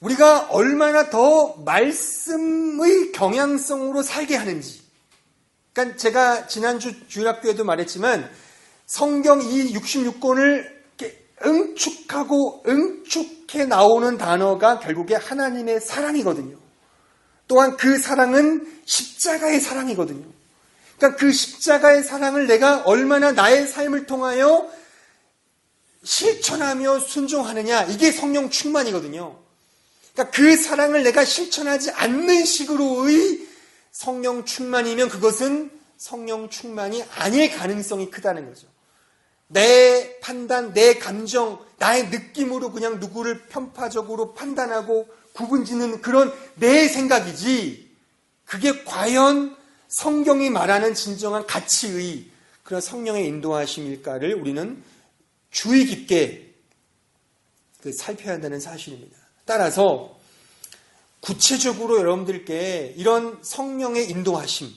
우리가 얼마나 더 말씀의 경향성으로 살게 하는지. 그러니까 제가 지난주 주일학교에도 말했지만 성경 이 66권을 응축해 나오는 단어가 결국에 하나님의 사랑이거든요. 또한 그 사랑은 십자가의 사랑이거든요. 그러니까 그 십자가의 사랑을 내가 얼마나 나의 삶을 통하여 실천하며 순종하느냐, 이게 성령 충만이거든요. 그러니까 그 사랑을 내가 실천하지 않는 식으로의 성령 충만이면 그것은 성령 충만이 아닐 가능성이 크다는 거죠. 내 판단, 내 감정, 나의 느낌으로 그냥 누구를 편파적으로 판단하고 구분짓는 그런 내 생각이지, 그게 과연 성경이 말하는 진정한 가치의 그런 성령의 인도하심일까를 우리는 주의 깊게 살펴야 한다는 사실입니다. 따라서 구체적으로 여러분들께 이런 성령의 인도하심,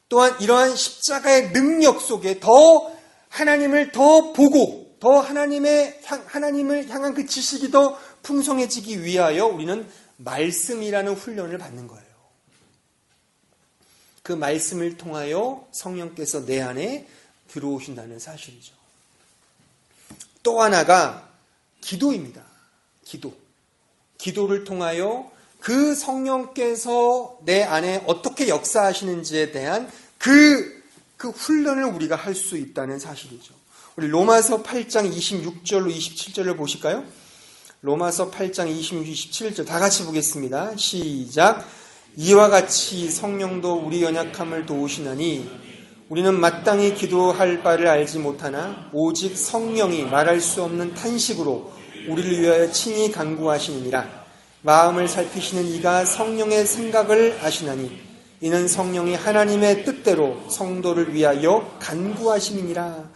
또한 이러한 십자가의 능력 속에 더 하나님을 더 보고 더 하나님을 향한 그 지식이 더 풍성해지기 위하여 우리는 말씀이라는 훈련을 받는 거예요. 그 말씀을 통하여 성령께서 내 안에 들어오신다는 사실이죠. 또 하나가 기도입니다. 기도를 통하여 그 성령께서 내 안에 어떻게 역사하시는지에 대한 그 훈련을 우리가 할 수 있다는 사실이죠. 우리 로마서 8장 26절로 27절을 보실까요? 로마서 8장 26, 27절 다 같이 보겠습니다. 시작. 이와 같이 성령도 우리 연약함을 도우시나니 우리는 마땅히 기도할 바를 알지 못하나 오직 성령이 말할 수 없는 탄식으로 우리를 위하여 친히 간구하시느니라. 마음을 살피시는 이가 성령의 생각을 아시나니 이는 성령이 하나님의 뜻대로 성도를 위하여 간구하심이니라.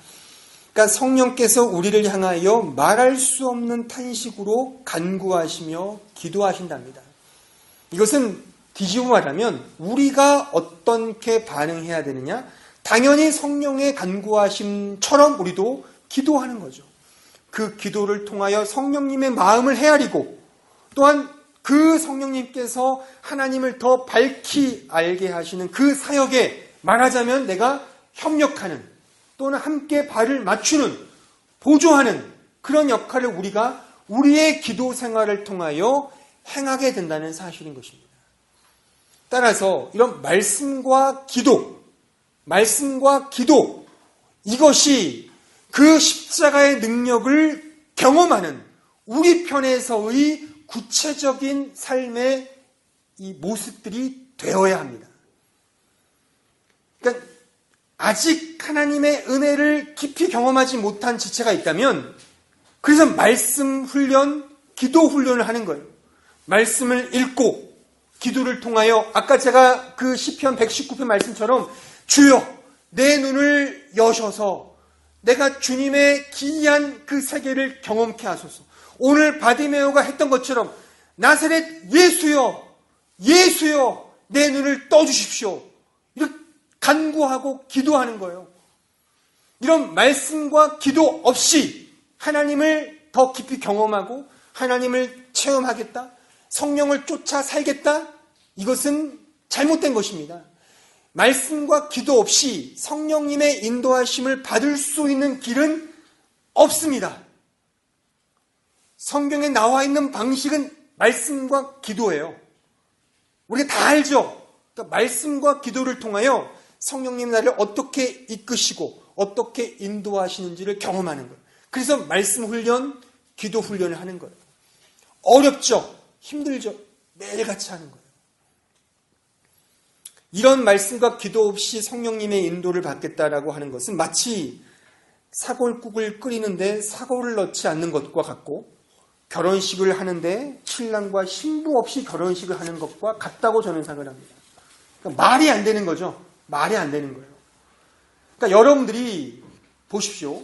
그러니까 성령께서 우리를 향하여 말할 수 없는 탄식으로 간구하시며 기도하신답니다. 이것은 뒤집어 말하면 우리가 어떻게 반응해야 되느냐? 당연히 성령의 간구하심처럼 우리도 기도하는 거죠. 그 기도를 통하여 성령님의 마음을 헤아리고 또한 그 성령님께서 하나님을 더 밝히 알게 하시는 그 사역에 말하자면 내가 협력하는 또는 함께 발을 맞추는 보조하는 그런 역할을 우리가 우리의 기도 생활을 통하여 행하게 된다는 사실인 것입니다. 따라서 이런 말씀과 기도 이것이 그 십자가의 능력을 경험하는 우리 편에서의 구체적인 삶의 이 모습들이 되어야 합니다. 그러니까 아직 하나님의 은혜를 깊이 경험하지 못한 지체가 있다면 그래서 말씀 훈련, 기도 훈련을 하는 거예요. 말씀을 읽고 기도를 통하여 아까 제가 그 시편 119편 말씀처럼 주여 내 눈을 여셔서 내가 주님의 기이한 그 세계를 경험케 하소서. 오늘 바디메오가 했던 것처럼 나사렛 예수여 내 눈을 떠주십시오. 이렇게 간구하고 기도하는 거예요. 이런 말씀과 기도 없이 하나님을 더 깊이 경험하고 하나님을 체험하겠다, 성령을 쫓아 살겠다, 이것은 잘못된 것입니다. 말씀과 기도 없이 성령님의 인도하심을 받을 수 있는 길은 없습니다. 성경에 나와 있는 방식은 말씀과 기도예요. 우리가 다 알죠? 그러니까 말씀과 기도를 통하여 성령님 나를 어떻게 이끄시고 어떻게 인도하시는지를 경험하는 거예요. 그래서 말씀 훈련, 기도 훈련을 하는 거예요. 어렵죠? 힘들죠? 매일같이 하는 거예요. 이런 말씀과 기도 없이 성령님의 인도를 받겠다라고 하는 것은 마치 사골국을 끓이는데 사골을 넣지 않는 것과 같고, 결혼식을 하는데 신랑과 신부 없이 결혼식을 하는 것과 같다고 저는 생각을 합니다. 그러니까 말이 안 되는 거죠. 말이 안 되는 거예요. 그러니까 여러분들이 보십시오.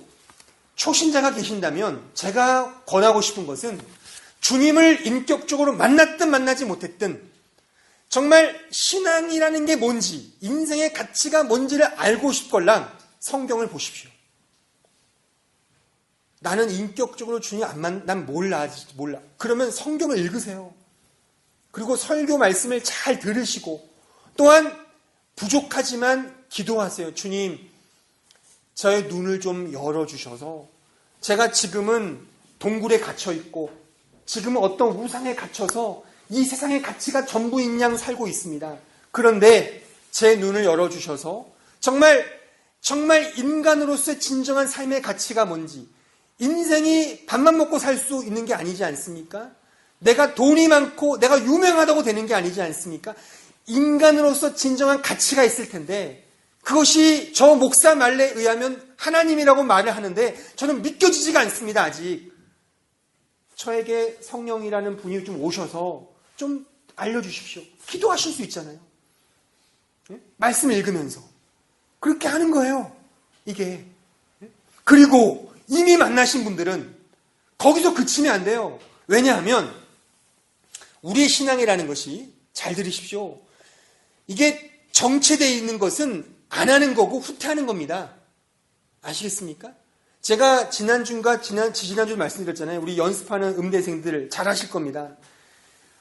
초신자가 계신다면 제가 권하고 싶은 것은 주님을 인격적으로 만났든 만나지 못했든 정말 신앙이라는 게 뭔지, 인생의 가치가 뭔지를 알고 싶걸랑 성경을 보십시오. 나는 인격적으로 주님 난 몰라. 그러면 성경을 읽으세요. 그리고 설교 말씀을 잘 들으시고, 또한 부족하지만 기도하세요. 주님, 저의 눈을 좀 열어주셔서 제가 지금은 동굴에 갇혀있고 지금은 어떤 우상에 갇혀서 이 세상의 가치가 전부인 양 살고 있습니다. 그런데 제 눈을 열어주셔서 정말 인간으로서의 진정한 삶의 가치가 뭔지, 인생이 밥만 먹고 살 수 있는 게 아니지 않습니까? 내가 돈이 많고 내가 유명하다고 되는 게 아니지 않습니까? 인간으로서 진정한 가치가 있을 텐데 그것이 저 목사 말에 의하면 하나님이라고 말을 하는데 저는 믿겨지지가 않습니다. 아직. 저에게 성령이라는 분이 좀 오셔서 좀 알려주십시오. 기도하실 수 있잖아요. 말씀 읽으면서 그렇게 하는 거예요. 이게. 그리고 이미 만나신 분들은 거기서 그치면 안 돼요. 왜냐하면 우리의 신앙이라는 것이, 잘 들으십시오, 이게 정체되어 있는 것은 안 하는 거고 후퇴하는 겁니다. 아시겠습니까? 제가 지난주인가 지난주 말씀드렸잖아요. 우리 연습하는 음대생들 잘 아실 겁니다.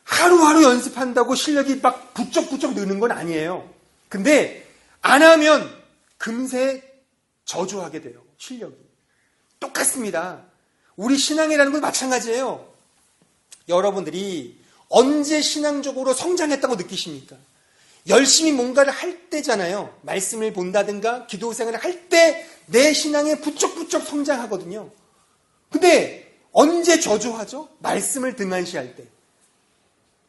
하루하루 연습한다고 실력이 막 부쩍부쩍 느는 건 아니에요. 근데 안 하면 금세 저조하게 돼요. 실력이. 똑같습니다. 우리 신앙이라는 건 마찬가지예요. 여러분들이 언제 신앙적으로 성장했다고 느끼십니까? 열심히 뭔가를 할 때잖아요. 말씀을 본다든가 기도 생활을 할 때 내 신앙에 부쩍부쩍 성장하거든요. 근데 언제 저조하죠? 말씀을 등한시할 때.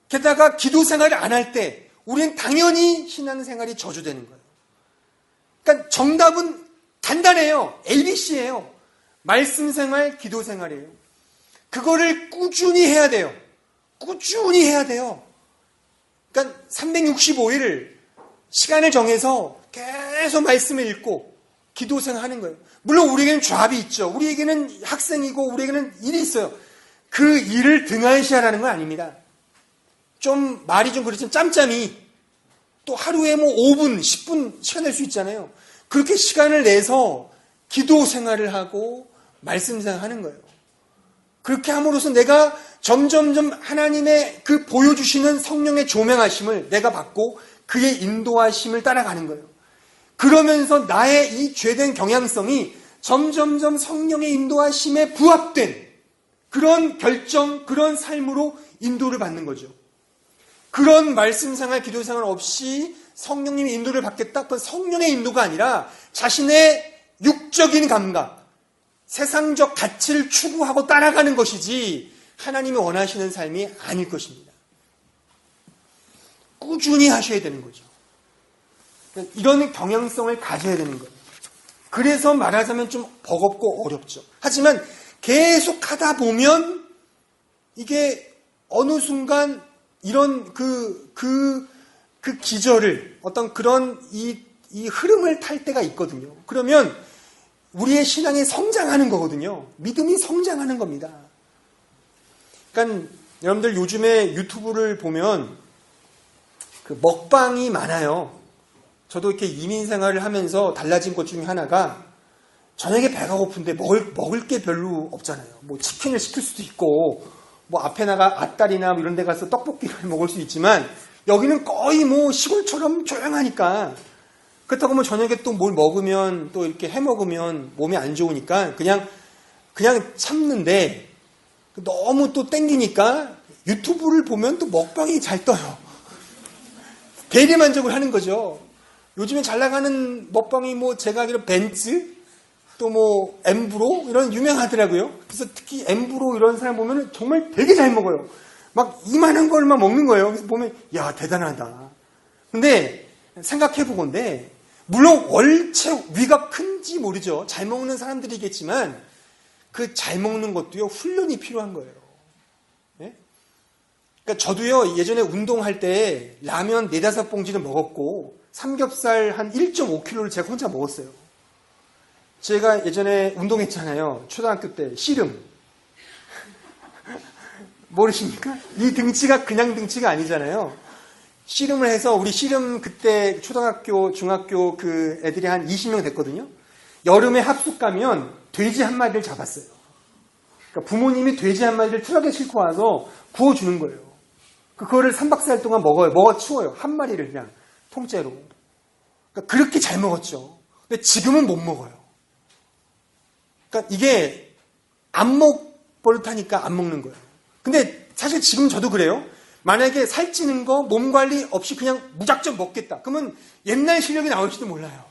게다가 기도 생활을 안 할 때 우리는 당연히 신앙생활이 저조되는 거예요. 그러니까 정답은 간단해요. ABC예요. 말씀 생활, 기도 생활이에요. 그거를 꾸준히 해야 돼요. 꾸준히 해야 돼요. 그러니까 365일 시간을 정해서 계속 말씀을 읽고 기도 생활하는 거예요. 물론 우리에게는 잡이 있죠. 우리에게는 학생이고 우리에게는 일이 있어요. 그 일을 등한시하라는 건 아닙니다. 좀 말이 좀 그렇지만 짬짬이 또 하루에 5분, 10분 시간 낼 수 있잖아요. 그렇게 시간을 내서 기도 생활을 하고 말씀 생활하는 거예요. 그렇게 함으로써 내가 점점점 하나님의 그 보여주시는 성령의 조명하심을 내가 받고 그의 인도하심을 따라가는 거예요. 그러면서 나의 이 죄된 경향성이 점점점 성령의 인도하심에 부합된 그런 결정, 그런 삶으로 인도를 받는 거죠. 그런 말씀 생활, 기도 생활 없이 성령님의 인도를 받겠다? 그건 성령의 인도가 아니라 자신의 육적인 감각, 세상적 가치를 추구하고 따라가는 것이지 하나님이 원하시는 삶이 아닐 것입니다. 꾸준히 하셔야 되는 거죠. 이런 경향성을 가져야 되는 거예요. 그래서 말하자면 좀 버겁고 어렵죠. 하지만 계속 하다 보면 이게 어느 순간 이런 그 기절을, 어떤 그런 이 흐름을 탈 때가 있거든요. 그러면 우리의 신앙이 성장하는 거거든요. 믿음이 성장하는 겁니다. 그러니까 여러분들 요즘에 유튜브를 보면 그 먹방이 많아요. 저도 이렇게 이민 생활을 하면서 달라진 것 중에 하나가 저녁에 배가 고픈데 먹을 게 별로 없잖아요. 뭐 치킨을 시킬 수도 있고 뭐 앞에 나가 앞다리나 이런 데 가서 떡볶이를 먹을 수 있지만 여기는 거의 뭐 시골처럼 조용하니까 그렇다고 뭐 저녁에 또 뭘 먹으면 또 이렇게 해 먹으면 몸에 안 좋으니까 그냥 참는데 너무 또 땡기니까 유튜브를 보면 또 먹방이 잘 떠요. 대리만족을 하는 거죠. 요즘에 잘 나가는 먹방이 뭐 제가 알기로 벤츠 또 뭐 엠브로 이런 유명하더라고요. 그래서 특히 엠브로 이런 사람 보면 정말 되게 잘 먹어요. 막 이만한 걸만 먹는 거예요. 그래서 보면 야 대단하다. 근데 생각해 보건데 물론 월체 위가 큰지 모르죠. 잘 먹는 사람들이겠지만 그 잘 먹는 것도요 훈련이 필요한 거예요. 네? 그러니까 저도요 예전에 운동할 때 라면 4-5봉지를 먹었고 삼겹살 한 1.5kg를 제가 혼자 먹었어요. 제가 예전에 운동했잖아요. 초등학교 때 씨름. 모르십니까? 이 등치가 그냥 등치가 아니잖아요. 씨름을 해서 우리 씨름 그때 초등학교, 중학교 그 애들이 한 20명 됐거든요. 여름에 합숙 가면 돼지 한 마리를 잡았어요. 그러니까 부모님이 돼지 한 마리를 트럭에 싣고 와서 구워주는 거예요. 그거를 3박 4일 동안 먹어요. 먹어 치워요. 한 마리를 그냥 통째로. 그러니까 그렇게 잘 먹었죠. 근데 지금은 못 먹어요. 그러니까 이게 안 버릇하니까 안 먹는 거예요. 근데 사실 지금 저도 그래요. 만약에 살찌는 거 몸 관리 없이 그냥 무작정 먹겠다. 그러면 옛날 실력이 나올지도 몰라요.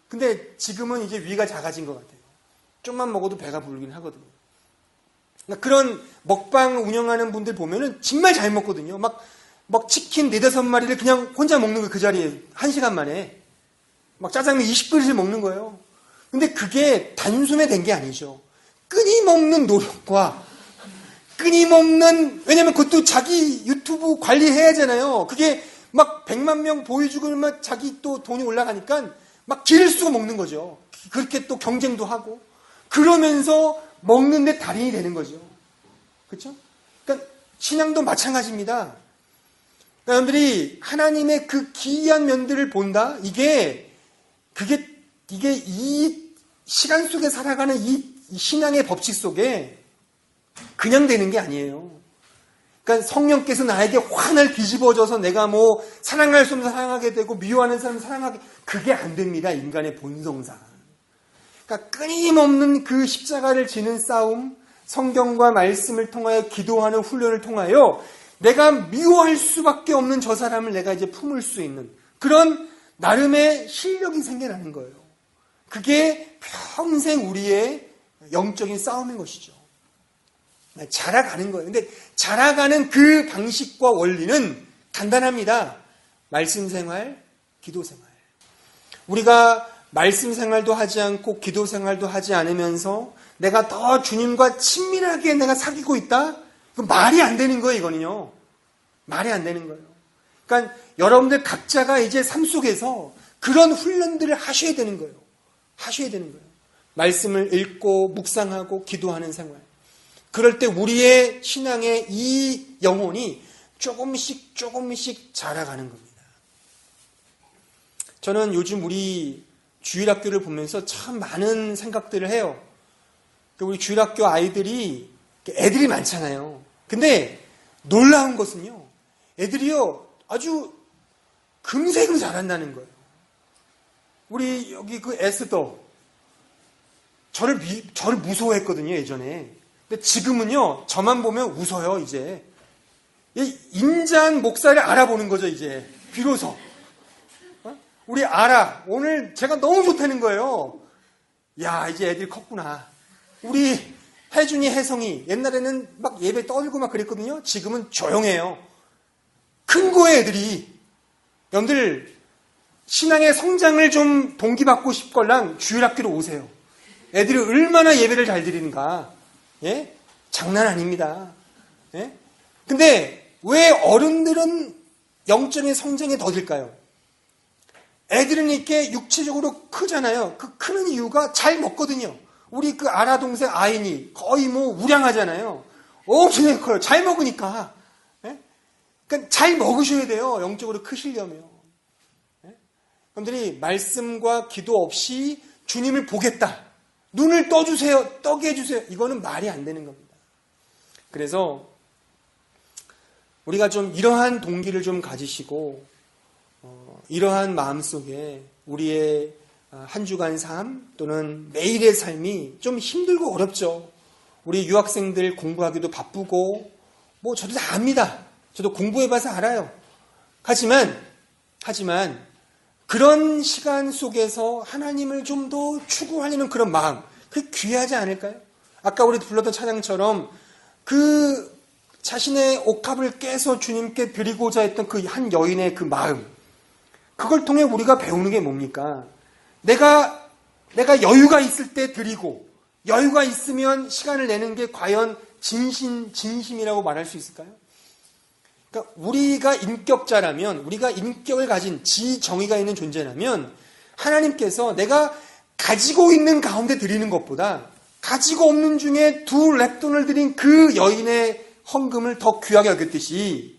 근데 지금은 이제 위가 작아진 것 같아요. 좀만 먹어도 배가 부르긴 하거든요. 그러니까 그런 먹방 운영하는 분들 보면은 정말 잘 먹거든요. 막 치킨 4-5마리를 그냥 혼자 먹는 거예요. 그 자리에 1시간 만에. 막 짜장면 20그릇을 먹는 거예요. 근데 그게 단숨에 된 게 아니죠. 끊임없는 노력과 끊임없는, 왜냐면 그것도 자기 유튜브 관리해야 하잖아요. 그게 막 100만 명 보여주고 막 자기 또 돈이 올라가니까 막 기를 쓰고 먹는 거죠. 그렇게 또 경쟁도 하고. 그러면서 먹는데 달인이 되는 거죠. 그렇죠? 그러니까 신앙도 마찬가지입니다. 여러분들이 하나님의 그 기이한 면들을 본다? 이게 이 시간 속에 살아가는 이 신앙의 법칙 속에 그냥 되는 게 아니에요. 그러니까 성령께서 나에게 화날 뒤집어져서 내가 뭐 사랑할 수 없는 사랑하게 되고 미워하는 사람 사랑하게, 그게 안 됩니다. 인간의 본성상. 그러니까 끊임없는 그 십자가를 지는 싸움, 성경과 말씀을 통하여 기도하는 훈련을 통하여 내가 미워할 수밖에 없는 저 사람을 내가 이제 품을 수 있는 그런 나름의 실력이 생겨나는 거예요. 그게 평생 우리의 영적인 싸움인 것이죠. 자라가는 거예요. 근데 자라가는 그 방식과 원리는 간단합니다. 말씀 생활, 기도 생활. 우리가 말씀 생활도 하지 않고 기도 생활도 하지 않으면서 내가 더 주님과 친밀하게 내가 사귀고 있다? 그건 말이 안 되는 거예요, 이거는요. 말이 안 되는 거예요. 그러니까 여러분들 각자가 이제 삶 속에서 그런 훈련들을 하셔야 되는 거예요. 하셔야 되는 거예요. 말씀을 읽고 묵상하고 기도하는 생활. 그럴 때 우리의 신앙의 이 영혼이 조금씩 자라가는 겁니다. 저는 요즘 우리 주일학교를 보면서 참 많은 생각들을 해요. 우리 주일학교 아이들이 애들이 많잖아요. 근데 놀라운 것은요. 애들이요 아주 금세금 잘한다는 거예요. 우리 여기 그 에스더 저를 무서워했거든요 예전에. 근데 지금은요 저만 보면 웃어요 이제. 인자한 목사를 알아보는 거죠 이제 비로소. 우리 아라 오늘 제가 너무 좋다는 거예요. 야 이제 애들이 컸구나. 우리 혜준이 혜성이 옛날에는 막 예배 떠들고 막 그랬거든요. 지금은 조용해요. 큰 거예요 애들이. 여러분들 신앙의 성장을 좀 동기받고 싶걸랑 주일학교로 오세요. 애들이 얼마나 예배를 잘 드리는가. 예? 장난 아닙니다. 예? 근데 왜 어른들은 영적인 성장에 더딜까요? 애들은 이렇게 육체적으로 크잖아요. 그 크는 이유가 잘 먹거든요. 우리 그 아라 동생 아인이 거의 뭐 우량하잖아요. 엄청 커요. 잘 먹으니까. 예? 그러니까 잘 먹으셔야 돼요. 영적으로 크시려면. 예? 여러분들이 말씀과 기도 없이 주님을 보겠다. 눈을 떠주세요. 떠게 해주세요. 이거는 말이 안 되는 겁니다. 그래서 우리가 좀 이러한 동기를 좀 가지시고 이러한 마음속에 우리의 한 주간 삶 또는 매일의 삶이 좀 힘들고 어렵죠. 우리 유학생들 공부하기도 바쁘고 저도 다 압니다. 저도 공부해봐서 알아요. 하지만 그런 시간 속에서 하나님을 좀 더 추구하려는 그런 마음, 그게 귀하지 않을까요? 아까 우리 불렀던 찬양처럼 그 자신의 옥합을 깨서 주님께 드리고자 했던 그 한 여인의 그 마음, 그걸 통해 우리가 배우는 게 뭡니까? 내가 여유가 있을 때 드리고 여유가 있으면 시간을 내는 게 과연 진심이라고 말할 수 있을까요? 그러니까 우리가 인격자라면, 우리가 인격을 가진 지정의가 있는 존재라면 하나님께서 내가 가지고 있는 가운데 드리는 것보다 가지고 없는 중에 2렙돈을 드린 그 여인의 헌금을 더 귀하게 여겼듯이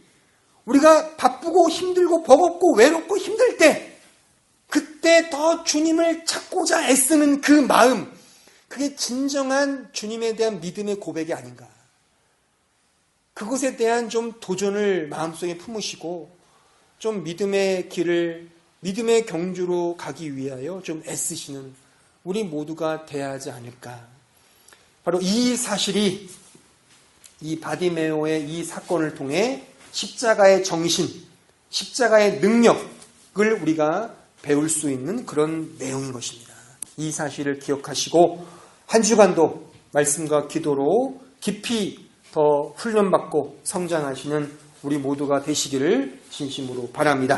우리가 바쁘고 힘들고 버겁고 외롭고 힘들 때 그때 더 주님을 찾고자 애쓰는 그 마음, 그게 진정한 주님에 대한 믿음의 고백이 아닌가. 그것에 대한 좀 도전을 마음속에 품으시고 좀 믿음의 길을, 믿음의 경주로 가기 위하여 좀 애쓰시는 우리 모두가 돼야 하지 않을까. 바로 이 사실이 이 바디메오의 이 사건을 통해 십자가의 정신, 십자가의 능력을 우리가 배울 수 있는 그런 내용인 것입니다. 이 사실을 기억하시고 한 주간도 말씀과 기도로 깊이 더 훈련받고 성장하시는 우리 모두가 되시기를 진심으로 바랍니다.